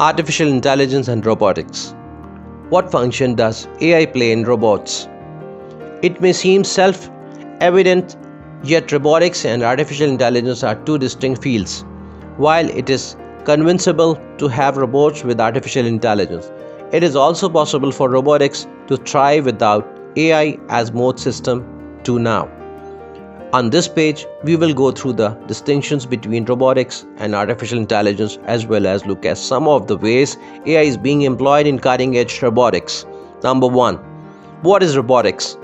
Artificial intelligence and robotics. What function does AI play in robots? It may seem self-evident, yet robotics and artificial intelligence are two distinct fields. While it is conceivable to have robots with artificial intelligence, it is also possible for robotics to thrive without AI as most systems do now. On this page, we will go through the distinctions between robotics and artificial intelligence as well as look at some of the ways AI is being employed in cutting-edge robotics. Number 1. What is robotics?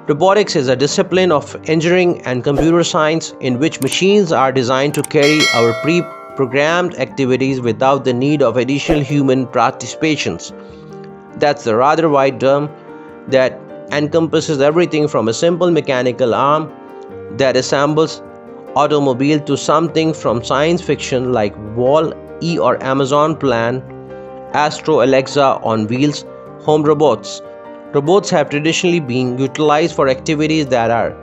Robotics is a discipline of engineering and computer science in which machines are designed to carry out pre-programmed activities without the need of additional human participations. That's the rather wide term that encompasses everything from a simple mechanical arm that assembles automobile to something from science fiction like Wall-E or Amazon Plan, Astro Alexa on wheels, home robots. Robots have traditionally been utilized for activities that are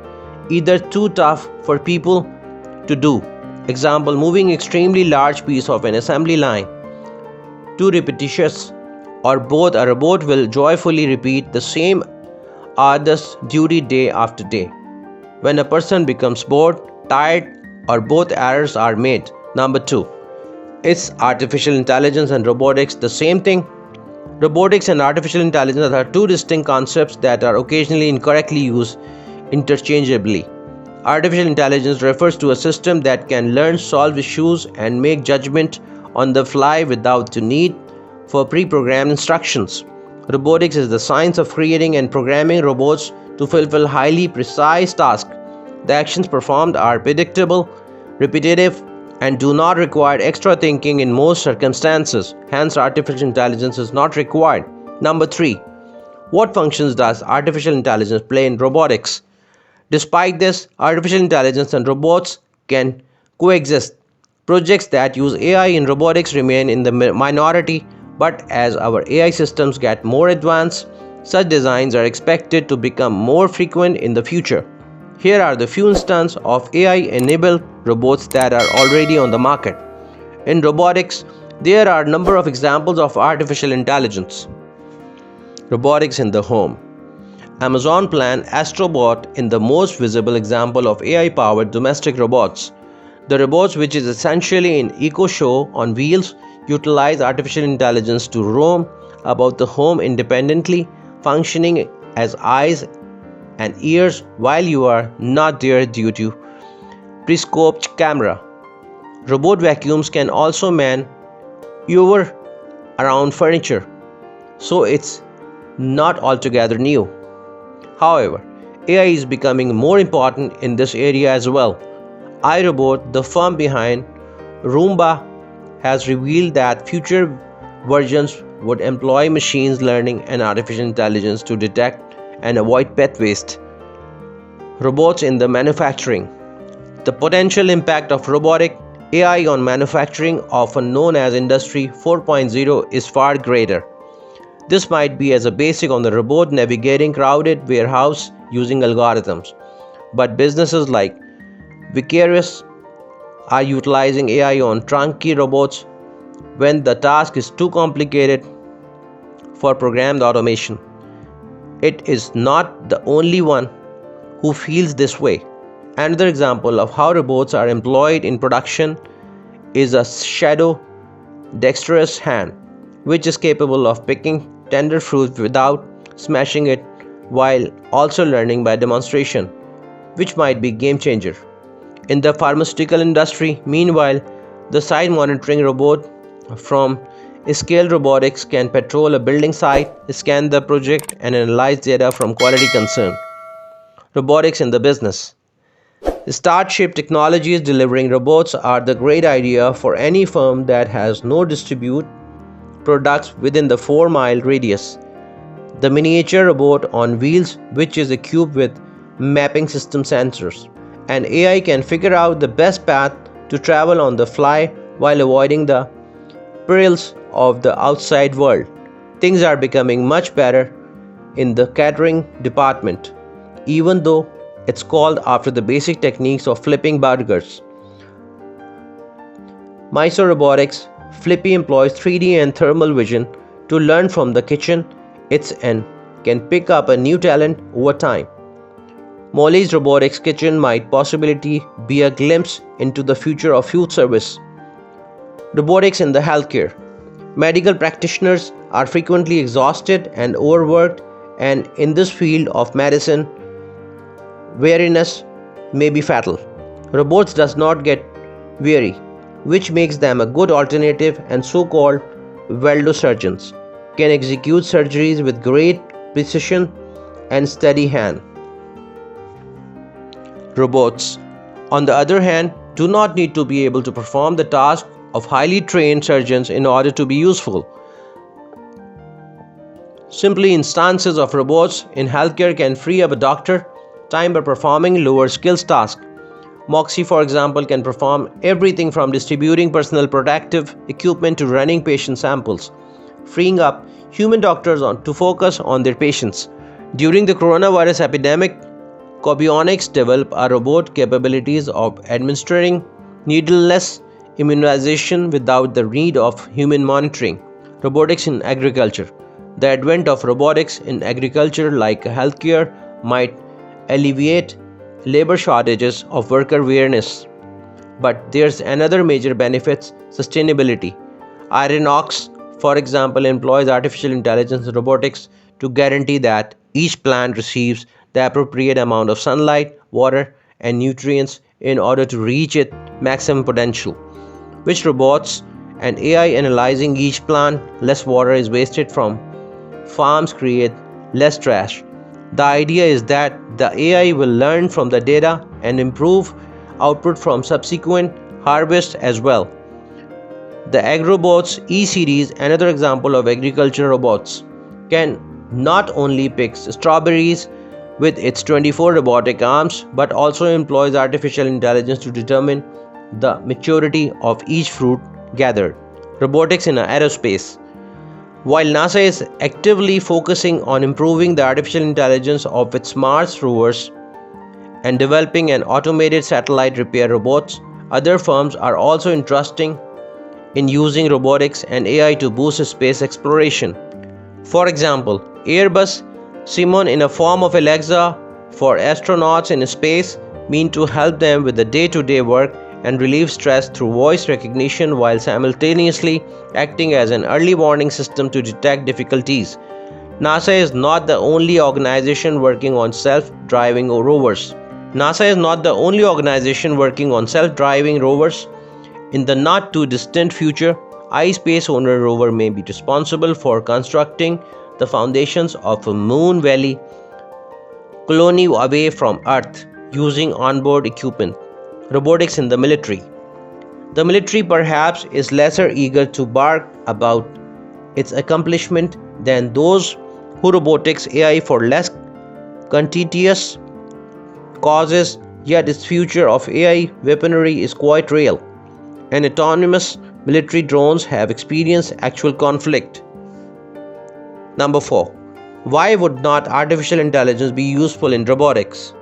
either too tough for people to do. Example, moving extremely large piece of an assembly line, too repetitious, or both. A robot will joyfully repeat the same arduous duty day after day. When a person becomes bored, tired, or both errors are made. Number 2. Is artificial intelligence and robotics the same thing? Robotics and artificial intelligence are two distinct concepts that are occasionally incorrectly used interchangeably. Artificial intelligence refers to a system that can learn, solve issues, and make judgment on the fly without the need for pre-programmed instructions. Robotics is the science of creating and programming robots to fulfill highly precise tasks. The actions performed are predictable, repetitive, and do not require extra thinking in most circumstances. Hence, artificial intelligence is not required. Number 3. What functions does artificial intelligence play in robotics? Despite this, artificial intelligence and robots can coexist. Projects that use AI in robotics remain in the minority, but as our AI systems get more advanced, such designs are expected to become more frequent in the future. Here are the few instances of AI-enabled robots that are already on the market. In robotics, there are a number of examples of artificial intelligence. Robotics in the home. Amazon Plan Astrobot is the most visible example of AI-powered domestic robots. The robots, which is essentially an eco-show on wheels, utilize artificial intelligence to roam about the home independently, functioning as eyes and ears while you are not there due to periscope camera. Robot vacuums can also maneuver around furniture, so it's not altogether new. However, AI is becoming more important in this area as well. iRobot, the firm behind Roomba, has revealed that future versions would employ machine learning and artificial intelligence to detect and avoid pet waste. Robots in the manufacturing. The potential impact of robotic AI on manufacturing, often known as Industry 4.0, is far greater. This might be as a basic on the robot navigating crowded warehouse using algorithms, but businesses like Vicarious are utilizing AI on trunky robots when the task is too complicated for programmed automation. It is not the only one who feels this way. Another example of how robots are employed in production is a shadow dexterous hand, which is capable of picking tender fruit without smashing it while also learning by demonstration, which might be a game changer. In the pharmaceutical industry, meanwhile, the site monitoring robot from Scale Robotics can patrol a building site, scan the project, and analyze data from quality concern. Robotics in the business. Starship Technologies delivering robots are the great idea for any firm that has no distribute products within the 4-mile radius. The miniature robot on wheels, which is equipped with mapping system sensors, and AI can figure out the best path to travel on the fly while avoiding the perils of the outside world. Things are becoming much better in the catering department, even though it's called after the basic techniques of flipping burgers. Mysore Robotics Flippy employs 3D and thermal vision to learn from the kitchen it's in, can pick up a new talent over time. Molly's robotics kitchen might possibly be a glimpse into the future of food service. Robotics in the healthcare. Medical practitioners are frequently exhausted and overworked, and in this field of medicine, weariness may be fatal. Robots does not get weary, which makes them a good alternative, and so-called weldo surgeons can execute surgeries with great precision and steady hand. Robots, on the other hand, do not need to be able to perform the task of highly trained surgeons in order to be useful. Simply instances of robots in healthcare can free up a doctor time by performing lower skills tasks. Moxie, for example, can perform everything from distributing personal protective equipment to running patient samples, freeing up human doctors to focus on their patients. During the coronavirus epidemic, Cobionics developed a robot capabilities of administering needleless immunization without the need of human monitoring. Robotics in agriculture. The advent of robotics in agriculture, like healthcare, might alleviate labor shortages of worker weariness. But there's another major benefit: sustainability. Iron-Ox, for example, employs artificial intelligence and robotics to guarantee that each plant receives the appropriate amount of sunlight, water, and nutrients in order to reach its maximum potential. Which robots and AI analyzing each plant, less water is wasted from farms, create less trash. The idea is that the AI will learn from the data and improve output from subsequent harvests as well. The AgroBots E-Series, another example of agriculture robots, can not only pick strawberries with its 24 robotic arms, but also employs artificial intelligence to determine the maturity of each fruit gathered. Robotics in aerospace. While NASA is actively focusing on improving the artificial intelligence of its Mars rovers and developing an automated satellite repair robots, other firms are also interested in using robotics and AI to boost space exploration. For example, Airbus Simon, in a form of Alexa for astronauts in space, mean to help them with the day-to-day work and relieve stress through voice recognition while simultaneously acting as an early warning system to detect difficulties. NASA is not the only organization working on self-driving rovers. In the not-too-distant future, iSpace Owner rover may be responsible for constructing the foundations of a Moon Valley colony away from Earth using onboard equipment. Robotics in the military. The military perhaps is lesser eager to bark about its accomplishment than those who robotics AI for less contentious causes, yet its future of AI weaponry is quite real, and autonomous military drones have experienced actual conflict. Number 4. Why would not artificial intelligence be useful in robotics?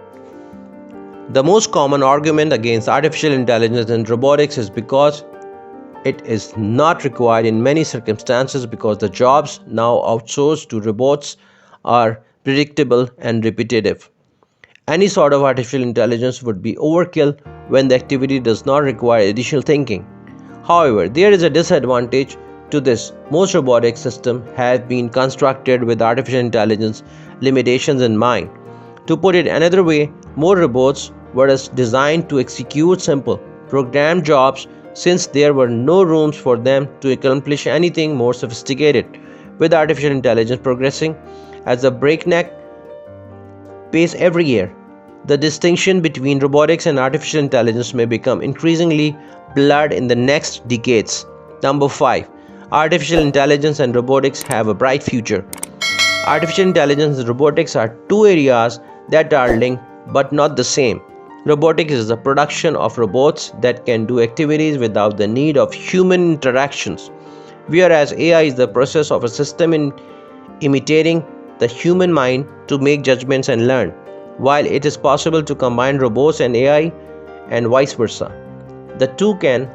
The most common argument against artificial intelligence in robotics is because it is not required in many circumstances, because the jobs now outsourced to robots are predictable and repetitive. Any sort of artificial intelligence would be overkill when the activity does not require additional thinking. However, there is a disadvantage to this. Most robotic systems have been constructed with artificial intelligence limitations in mind. To put it another way, more robots were designed to execute simple, programmed jobs, since there were no rooms for them to accomplish anything more sophisticated. With artificial intelligence progressing at a breakneck pace every year, the distinction between robotics and artificial intelligence may become increasingly blurred in the next decades. Number 5. Artificial intelligence and robotics have a bright future. Artificial intelligence and robotics are two areas that are linked but not the same. Robotics is the production of robots that can do activities without the need of human interactions, whereas AI is the process of a system imitating the human mind to make judgments and learn. While it is possible to combine robots and AI and vice versa, the two can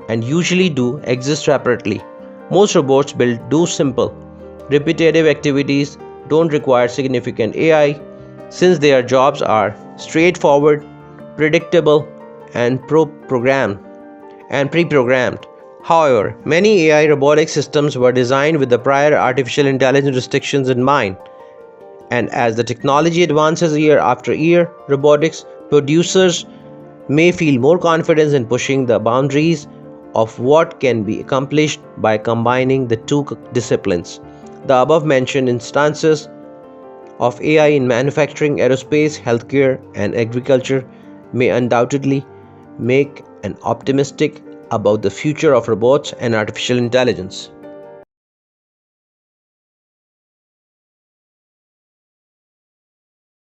and usually do exist separately. Most robots built do simple, repetitive activities, don't require significant AI, since their jobs are straightforward, predictable, and pre-programmed. However, many AI robotic systems were designed with the prior artificial intelligence restrictions in mind, and as the technology advances year after year, robotics producers may feel more confidence in pushing the boundaries of what can be accomplished by combining the two disciplines. The above mentioned instances of AI in manufacturing, aerospace, healthcare, and agriculture may undoubtedly make an optimistic about the future of robots and artificial intelligence.